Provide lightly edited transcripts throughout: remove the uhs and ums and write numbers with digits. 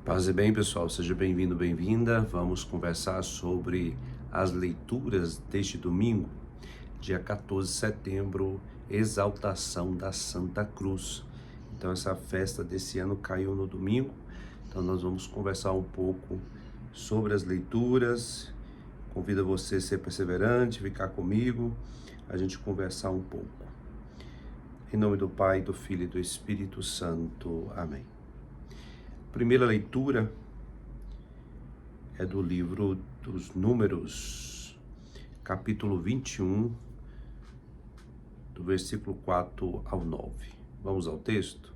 Paz e bem, pessoal, seja bem-vindo, bem-vinda. Vamos conversar sobre as leituras deste domingo, dia 14 de setembro, exaltação da Santa Cruz. Então, essa festa desse ano caiu no domingo, então nós vamos conversar um pouco sobre as leituras. Convido você a ser perseverante, ficar comigo, a gente conversar um pouco. Em nome do Pai, do Filho e do Espírito Santo. Amém. Primeira leitura é do livro dos Números, capítulo 21, do versículo 4 ao 9. Vamos ao texto?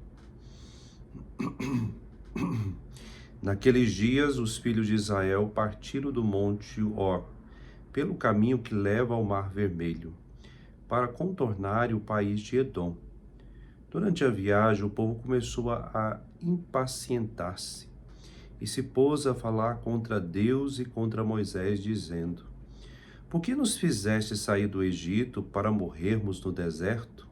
Naqueles dias, os filhos de Israel partiram do monte Hor, pelo caminho que leva ao Mar Vermelho, para contornarem o país de Edom. Durante a viagem, o povo começou a impacientar-se e se pôs a falar contra Deus e contra Moisés, dizendo: Por que nos fizeste sair do Egito para morrermos no deserto?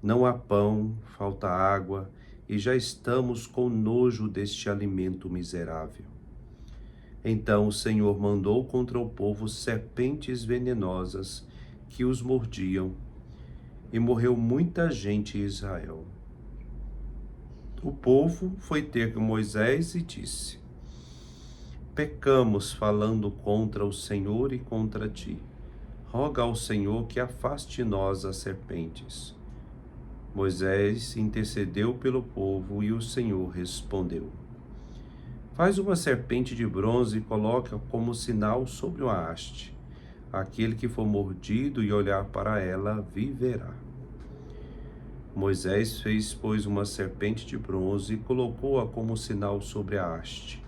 Não há pão, falta água, e já estamos com nojo deste alimento miserável. Então o Senhor mandou contra o povo serpentes venenosas que os mordiam, e morreu muita gente em Israel. O povo foi ter com Moisés e disse: Pecamos falando contra o Senhor e contra ti. Roga ao Senhor que afaste de nós as serpentes. Moisés intercedeu pelo povo e o Senhor respondeu: Faz uma serpente de bronze e coloca como sinal sobre uma haste. Aquele que for mordido e olhar para ela viverá. Moisés fez, pois, uma serpente de bronze e colocou-a como sinal sobre a haste.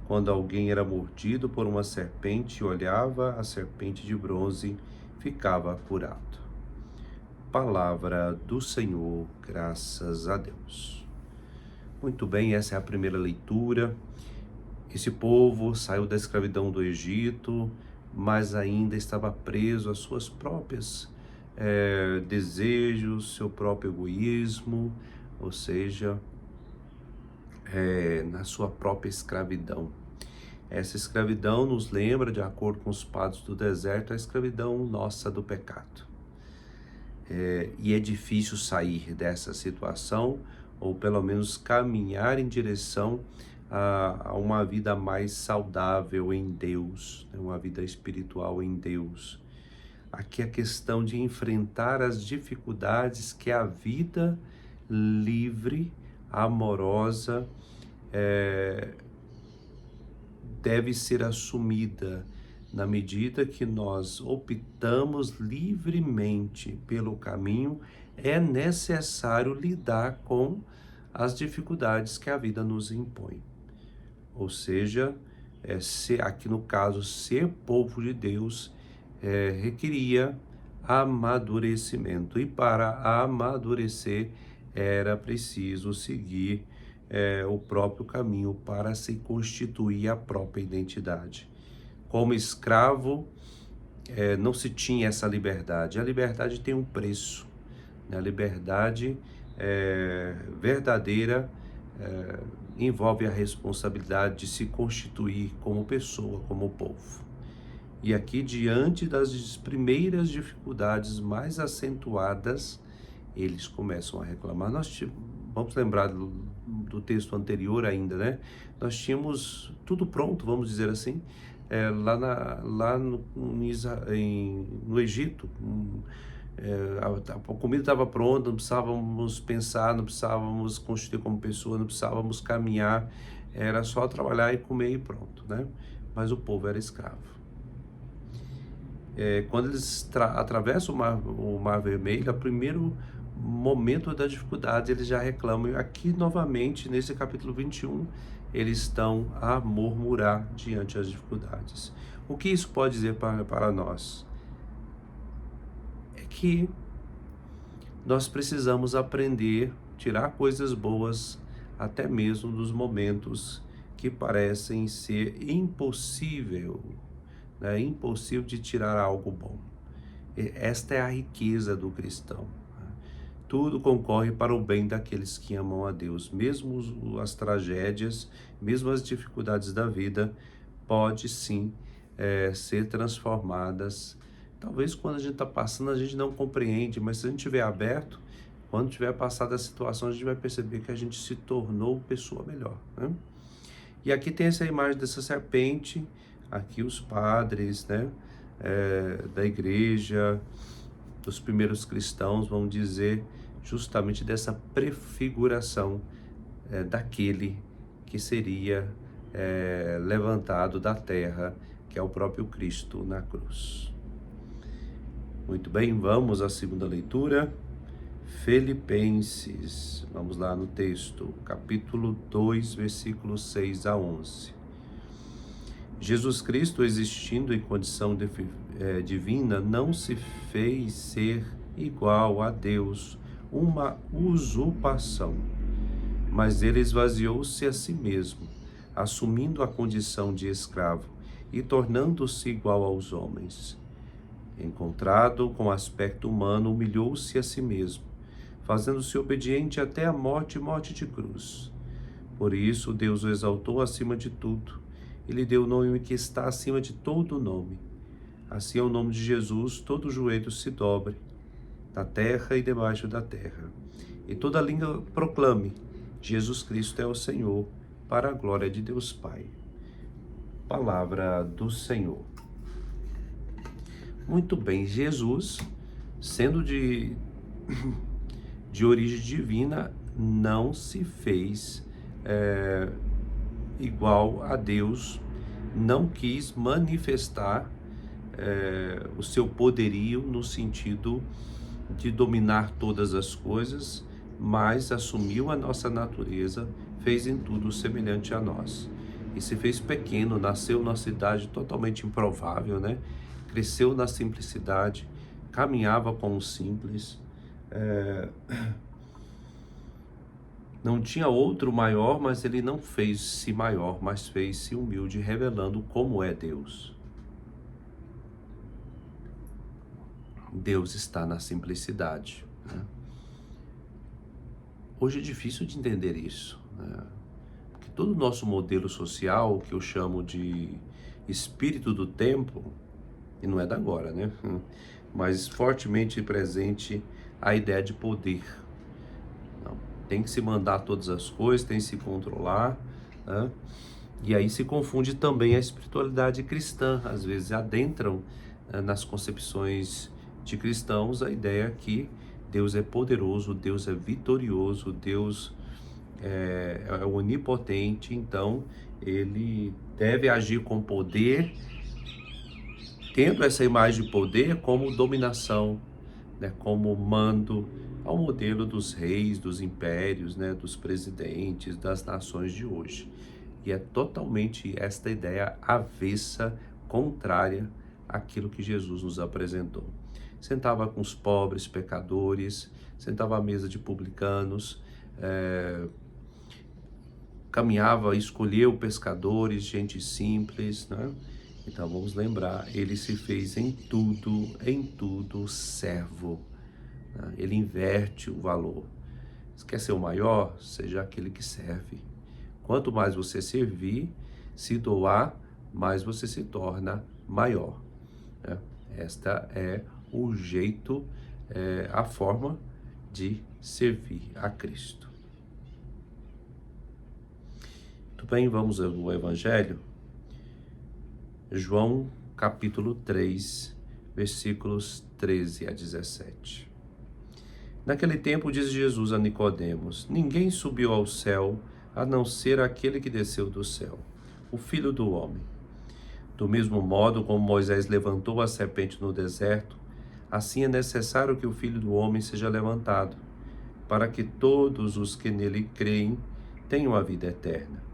Quando alguém era mordido por uma serpente e olhava a serpente de bronze, ficava curado. Palavra do Senhor, graças a Deus. Muito bem, essa é a primeira leitura. Esse povo saiu da escravidão do Egito, mas ainda estava preso às suas próprias desejos, seu próprio egoísmo, ou seja, na sua própria escravidão. Essa escravidão nos lembra, de acordo com os padres do deserto, a escravidão nossa do pecado. E é difícil sair dessa situação, ou pelo menos caminhar em direção a uma vida mais saudável em Deus, uma vida espiritual em Deus. Aqui a questão de enfrentar as dificuldades que a vida livre, amorosa, deve ser assumida na medida que nós optamos livremente pelo caminho. É necessário lidar com as dificuldades que a vida nos impõe. Ou seja, aqui no caso, ser povo de Deus requeria amadurecimento, e para amadurecer era preciso seguir o próprio caminho para se constituir a própria identidade. Como escravo, não se tinha essa liberdade. A liberdade tem um preço, né? A liberdade verdadeira envolve a responsabilidade de se constituir como pessoa, como povo. E aqui, diante das primeiras dificuldades mais acentuadas, eles começam a reclamar. Vamos lembrar do texto anterior ainda, né? Nós tínhamos tudo pronto, vamos dizer assim, lá no Egito. A comida estava pronta, não precisávamos pensar, não precisávamos constituir como pessoa, não precisávamos caminhar, era só trabalhar e comer e pronto, né? Mas o povo era escravo. Quando eles atravessam o Mar Vermelho, o primeiro momento da dificuldade, eles já reclamam. Aqui, novamente, nesse capítulo 21, eles estão a murmurar diante das dificuldades. O que isso pode dizer para nós? É que nós precisamos aprender, tirar coisas boas, até mesmo dos momentos que parecem ser impossível de tirar algo bom. Esta é a riqueza do cristão. tudo concorre para o bem daqueles que amam a Deus. Mesmo as tragédias, mesmo as dificuldades da vida, pode sim ser transformadas. Talvez quando a gente está passando a gente não compreende, mas se a gente estiver aberto, quando tiver passado a situação, a gente vai perceber que a gente se tornou pessoa melhor, né? E aqui tem essa imagem dessa serpente, aqui os padres, né, da igreja, dos primeiros cristãos vão dizer justamente dessa prefiguração daquele que seria levantado da terra, que é o próprio Cristo na cruz. Muito bem, vamos à segunda leitura. Filipenses, vamos lá no texto, capítulo 2, versículos 6 a 11. Jesus Cristo, existindo em condição divina, não se fez ser igual a Deus, uma usurpação, mas ele esvaziou-se a si mesmo, assumindo a condição de escravo e tornando-se igual aos homens. Encontrado com aspecto humano, humilhou-se a si mesmo, fazendo-se obediente até a morte e morte de cruz. Por isso, Deus o exaltou acima de tudo e lhe deu o nome que está acima de todo nome. Assim, ao nome de Jesus, todo joelho se dobre, na terra e debaixo da terra, e toda língua proclame: Jesus Cristo é o Senhor, para a glória de Deus Pai. Palavra do Senhor. Muito bem, Jesus, sendo de origem divina, não se fez igual a Deus, não quis manifestar o seu poderio no sentido de dominar todas as coisas, mas assumiu a nossa natureza, fez em tudo semelhante a nós. E se fez pequeno, nasceu numa cidade totalmente improvável, né? Cresceu na simplicidade, caminhava como simples, não tinha outro maior, mas ele não fez-se maior, mas fez-se humilde, revelando como é Deus. Deus está na simplicidade, né? Hoje é difícil de entender isso, né? Porque todo o nosso modelo social, que eu chamo de espírito do tempo, e não é da agora, né? Mas fortemente presente a ideia de poder. Não, tem que se mandar todas as coisas, tem que se controlar, né? E aí se confunde também a espiritualidade cristã. Às vezes adentram nas concepções de cristãos a ideia que Deus é poderoso, Deus é vitorioso, Deus é onipotente, então ele deve agir com poder, tendo essa imagem de poder como dominação, né, como mando, ao modelo dos reis, dos impérios, né, dos presidentes, das nações de hoje. E é totalmente esta ideia avessa, contrária àquilo que Jesus nos apresentou. Sentava com os pobres, pecadores, sentava à mesa de publicanos, caminhava, escolheu pescadores, gente simples, né? Então vamos lembrar, ele se fez em tudo servo, né? Ele inverte o valor. Se quer ser o maior, seja aquele que serve. Quanto mais você servir, se doar, mais você se torna maior, né? Esta é o jeito, a forma de servir a Cristo. Muito bem, vamos ao Evangelho. João capítulo 3, versículos 13 a 17. Naquele tempo diz Jesus a Nicodemos: ninguém subiu ao céu a não ser aquele que desceu do céu, o Filho do Homem. Do mesmo modo como Moisés levantou a serpente no deserto, assim é necessário que o Filho do Homem seja levantado, para que todos os que nele creem tenham a vida eterna.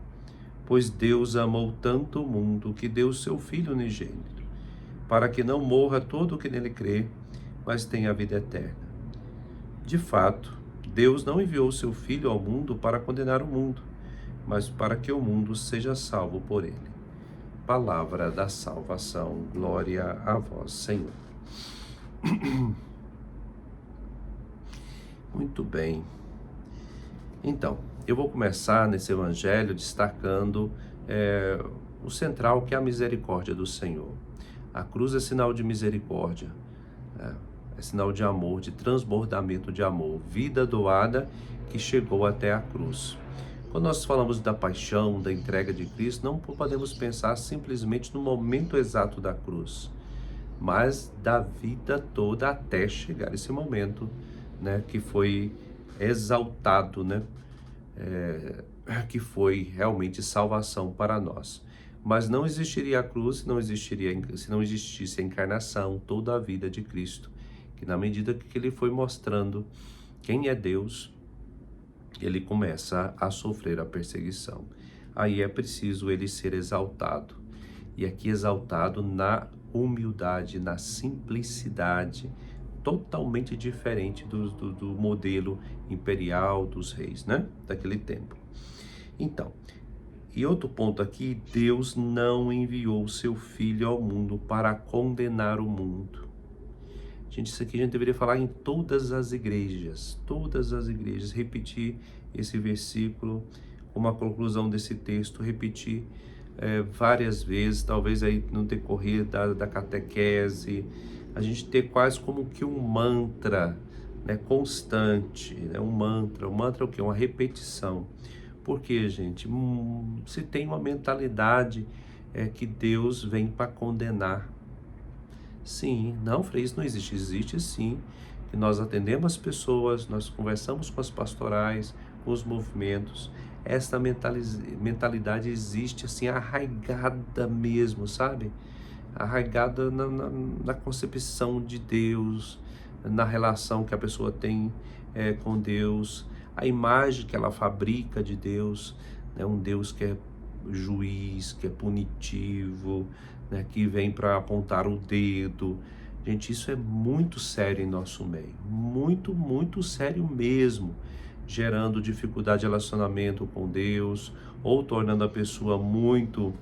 Pois Deus amou tanto o mundo que deu seu Filho unigênito, para que não morra todo o que nele crê, mas tenha a vida eterna. De fato, Deus não enviou seu Filho ao mundo para condenar o mundo, mas para que o mundo seja salvo por ele. Palavra da salvação. Glória a vós, Senhor. Muito bem. Então, eu vou começar nesse evangelho destacando o central, que é a misericórdia do Senhor. A cruz é sinal de misericórdia, é, é sinal de amor, de transbordamento de amor, vida doada que chegou até a cruz. Quando nós falamos da paixão, da entrega de Cristo, não podemos pensar simplesmente no momento exato da cruz, mas da vida toda até chegar esse momento, né, que foi exaltado, né, que foi realmente salvação para nós. Mas não existiria a cruz se não existisse a encarnação, toda a vida de Cristo, que na medida que ele foi mostrando quem é Deus, ele começa a sofrer a perseguição. Aí é preciso ele ser exaltado. E aqui exaltado na humildade, na simplicidade, totalmente diferente do modelo imperial dos reis, né? Daquele tempo. Então, e outro ponto aqui, Deus não enviou o seu Filho ao mundo para condenar o mundo. Gente, isso aqui a gente deveria falar em todas as igrejas, repetir esse versículo como a conclusão desse texto, repetir várias vezes, talvez aí no decorrer da catequese, a gente ter quase como que um mantra, né, constante, né, um mantra é o quê? Uma repetição. Porque, gente, se tem uma mentalidade que Deus vem para condenar. Sim, não, Frei, isso não existe. Existe sim, que nós atendemos as pessoas, nós conversamos com as pastorais, com os movimentos. Essa mentalidade existe assim, arraigada mesmo, sabe? Arraigada na concepção de Deus, na relação que a pessoa tem com Deus, a imagem que ela fabrica de Deus, né? Um Deus que é juiz, que é punitivo, né? Que vem para apontar o dedo. Gente, isso é muito sério em nosso meio, muito, muito sério mesmo, gerando dificuldade de relacionamento com Deus, ou tornando a pessoa muito,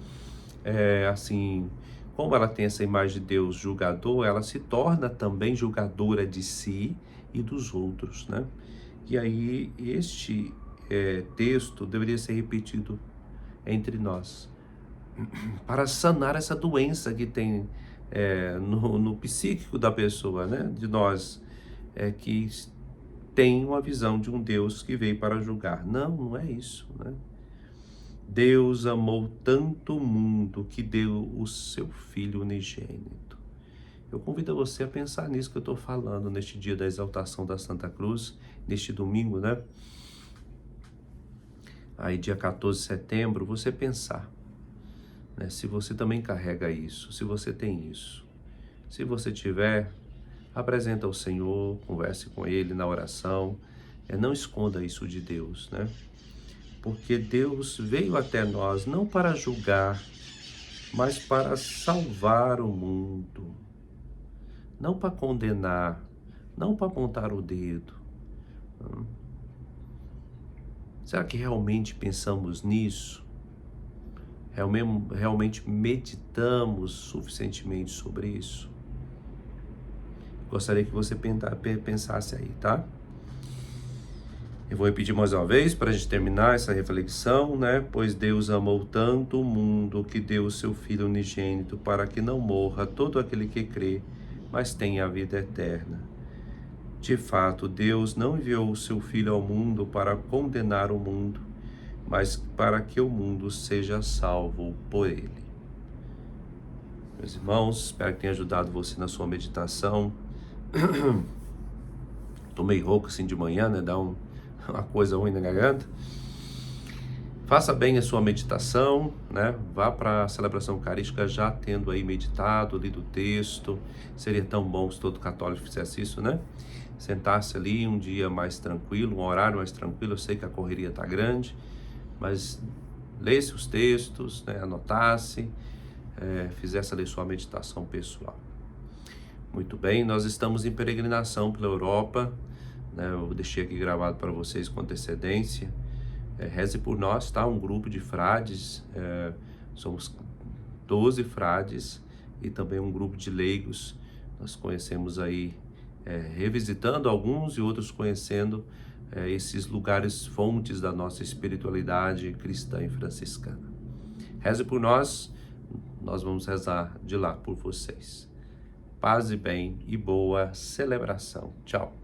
assim, como ela tem essa imagem de Deus julgador, ela se torna também julgadora de si e dos outros, né? E aí, este texto deveria ser repetido entre nós, para sanar essa doença que tem no psíquico da pessoa, né? De nós, que tem uma visão de um Deus que veio para julgar. Não, não é isso, né? Deus amou tanto o mundo que deu o seu Filho unigênito. Eu convido você a pensar nisso que eu estou falando neste dia da exaltação da Santa Cruz, neste domingo, né? Aí dia 14 de setembro, você pensar, né? Se você também carrega isso, se você tem isso. Se você tiver, apresenta ao Senhor, converse com Ele na oração, não esconda isso de Deus, né? Porque Deus veio até nós não para julgar, mas para salvar o mundo. Não para condenar, não para apontar o dedo. Será que realmente pensamos nisso? Realmente meditamos suficientemente sobre isso? Gostaria que você pensasse aí, tá? Eu vou repetir mais uma vez para a gente terminar essa reflexão, né? Pois Deus amou tanto o mundo que deu o seu Filho unigênito para que não morra todo aquele que crê, mas tenha a vida eterna. De fato, Deus não enviou o seu Filho ao mundo para condenar o mundo, mas para que o mundo seja salvo por ele. Meus irmãos, espero que tenha ajudado você na sua meditação. Tô meio rouco assim de manhã, né? Dá uma coisa ruim na garganta. Faça bem a sua meditação, né? Vá para a celebração eucarística já tendo aí meditado, lido o texto. Seria tão bom se todo católico fizesse isso, né? Sentasse ali um dia mais tranquilo, um horário mais tranquilo. Eu sei que a correria está grande, mas lesse os textos, né? Anotasse, fizesse ali sua meditação pessoal. Muito bem, nós estamos em peregrinação pela Europa, né? Eu deixei aqui gravado para vocês com antecedência. Reze por nós, tá? Um grupo de frades, somos 12 frades e também um grupo de leigos. Nós conhecemos aí revisitando alguns e outros conhecendo esses lugares fontes da nossa espiritualidade cristã e franciscana. Reze por nós, nós vamos rezar de lá por vocês. Paz e bem e boa celebração. Tchau.